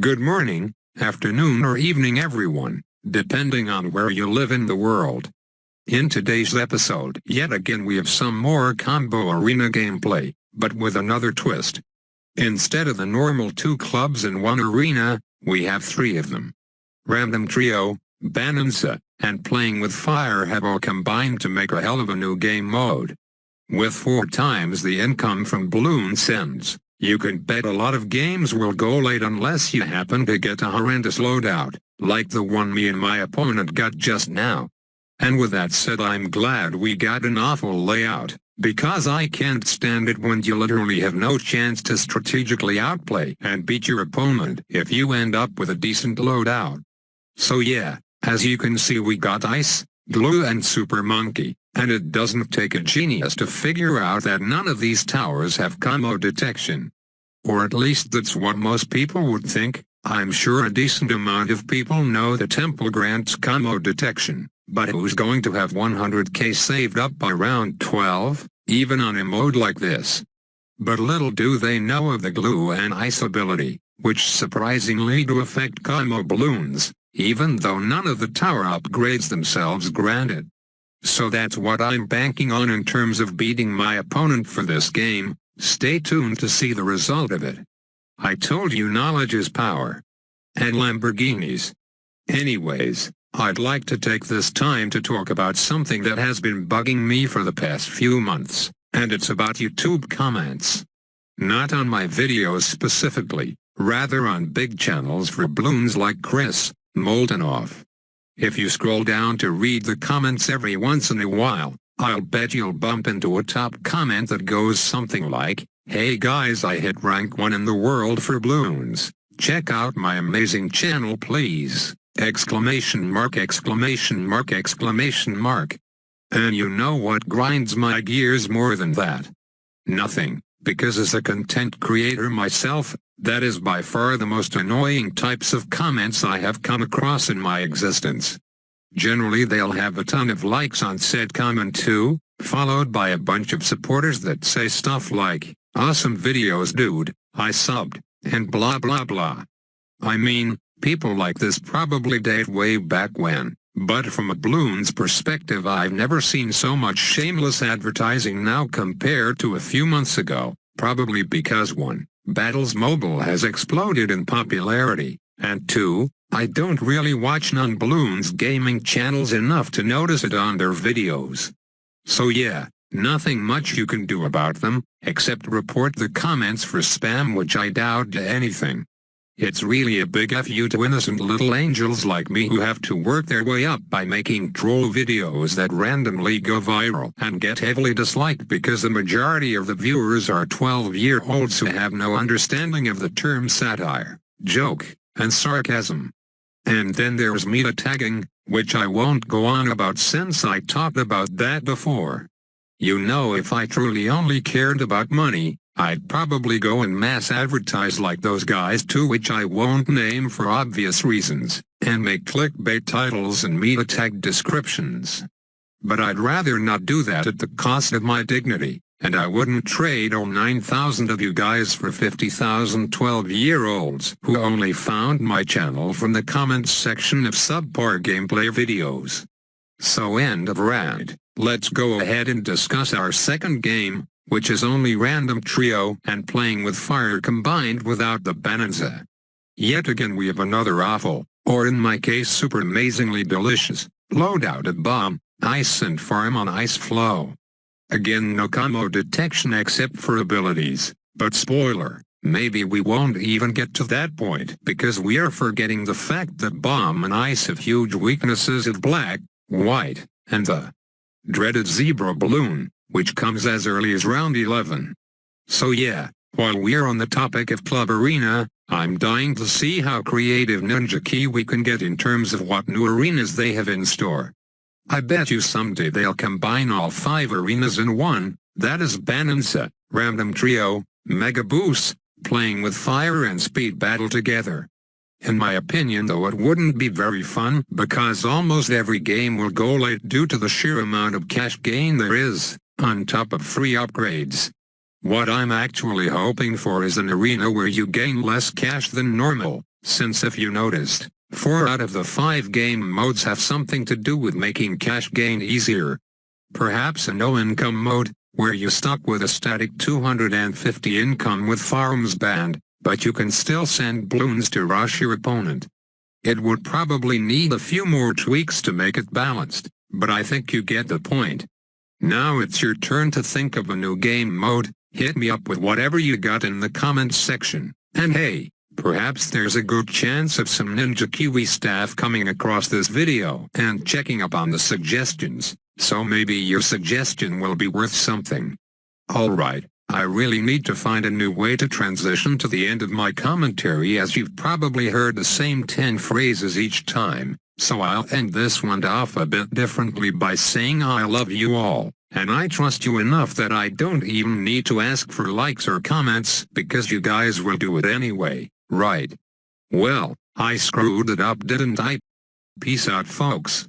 Good morning, afternoon or evening everyone, depending on where you live in the world. In today's episode, yet again we have some more combo arena gameplay, but with another twist. Instead of the normal 2 clubs in 1 arena, we have 3 of them. Random Trio, Bonanza, and Playing with Fire have all combined to make a hell of a new game mode. With 4 times the income from Bloons ends, you can bet a lot of games will go late unless you happen to get a horrendous loadout, like the one me and my opponent got just now. And with that said, I'm glad we got an awful layout, because I can't stand it when you literally have no chance to strategically outplay and beat your opponent if you end up with a decent loadout. So yeah, as you can see we got Ice, Glue and Super Monkey, and it doesn't take a genius to figure out that none of these towers have combo detection. Or at least that's what most people would think. I'm sure a decent amount of people know the temple grants combo detection, but who's going to have 100k saved up by round 12, even on a mode like this? But little do they know of the Glue and Ice ability, which surprisingly do affect combo balloons, even though none of the tower upgrades themselves granted. So that's what I'm banking on in terms of beating my opponent for this game. Stay tuned to see the result of it. I told you knowledge is power. And Lamborghinis. Anyways, I'd like to take this time to talk about something that has been bugging me for the past few months, and it's about YouTube comments. Not on my videos specifically, rather on big channels for balloons like Chris, Moltenoff. If you scroll down to read the comments every once in a while, I'll bet you'll bump into a top comment that goes something like, "Hey guys, I hit rank 1 in the world for balloons. Check out my amazing channel please!" Exclamation mark, exclamation mark, exclamation mark. And you know what grinds my gears more than that? Nothing, because as a content creator myself, that is by far the most annoying types of comments I have come across in my existence. Generally they'll have a ton of likes on said comment too, followed by a bunch of supporters that say stuff like, "Awesome videos dude, I subbed," and blah blah blah. I mean, people like this probably date way back when, but from a Bloons perspective I've never seen so much shameless advertising now compared to a few months ago, probably because 1, Battles Mobile has exploded in popularity, and 2, I don't really watch non-Bloons gaming channels enough to notice it on their videos. So yeah, nothing much you can do about them, except report the comments for spam, which I doubt anything. It's really a big F you to innocent little angels like me who have to work their way up by making troll videos that randomly go viral and get heavily disliked because the majority of the viewers are 12-year-olds who have no understanding of the term satire, joke, and sarcasm. And then there's meta tagging, which I won't go on about since I talked about that before. You know, if I truly only cared about money, I'd probably go and mass advertise like those guys too, which I won't name for obvious reasons, and make clickbait titles and meta tag descriptions. But I'd rather not do that at the cost of my dignity, and I wouldn't trade all 9,000 of you guys for 50,000 12-year-olds who only found my channel from the comments section of subpar gameplay videos. So end of rant, let's go ahead and discuss our second game, which is only Random Trio and Playing with Fire combined without the Bonanza. Yet again we have another awful, or in my case super amazingly delicious, loadout of Bomb, Ice and Farm on Ice Flow. Again no combo detection except for abilities, but spoiler, maybe we won't even get to that point because we are forgetting the fact that Bomb and Ice have huge weaknesses of black, white, and the dreaded zebra balloon, which comes as early as round 11. So yeah, while we're on the topic of Club Arena, I'm dying to see how creative Ninja Kiwi can get in terms of what new arenas they have in store. I bet you someday they'll combine all 5 arenas in one, that is Bonanza, Random Trio, Mega Boost, Playing with Fire and Speed Battle together. In my opinion though it wouldn't be very fun because almost every game will go late due to the sheer amount of cash gain there is, on top of free upgrades. What I'm actually hoping for is an arena where you gain less cash than normal, since if you noticed, 4 out of the 5 game modes have something to do with making cash gain easier. Perhaps a no-income mode, where you're stuck with a static 250 income with farms banned, but you can still send Bloons to rush your opponent. It would probably need a few more tweaks to make it balanced, but I think you get the point. Now it's your turn to think of a new game mode. Hit me up with whatever you got in the comments section, and hey, perhaps there's a good chance of some Ninja Kiwi staff coming across this video and checking up on the suggestions, so maybe your suggestion will be worth something. Alright, I really need to find a new way to transition to the end of my commentary, as you've probably heard the same 10 phrases each time, so I'll end this one off a bit differently by saying I love you all. And I trust you enough that I don't even need to ask for likes or comments, because you guys will do it anyway, right? Well, I screwed it up, didn't I? Peace out, folks.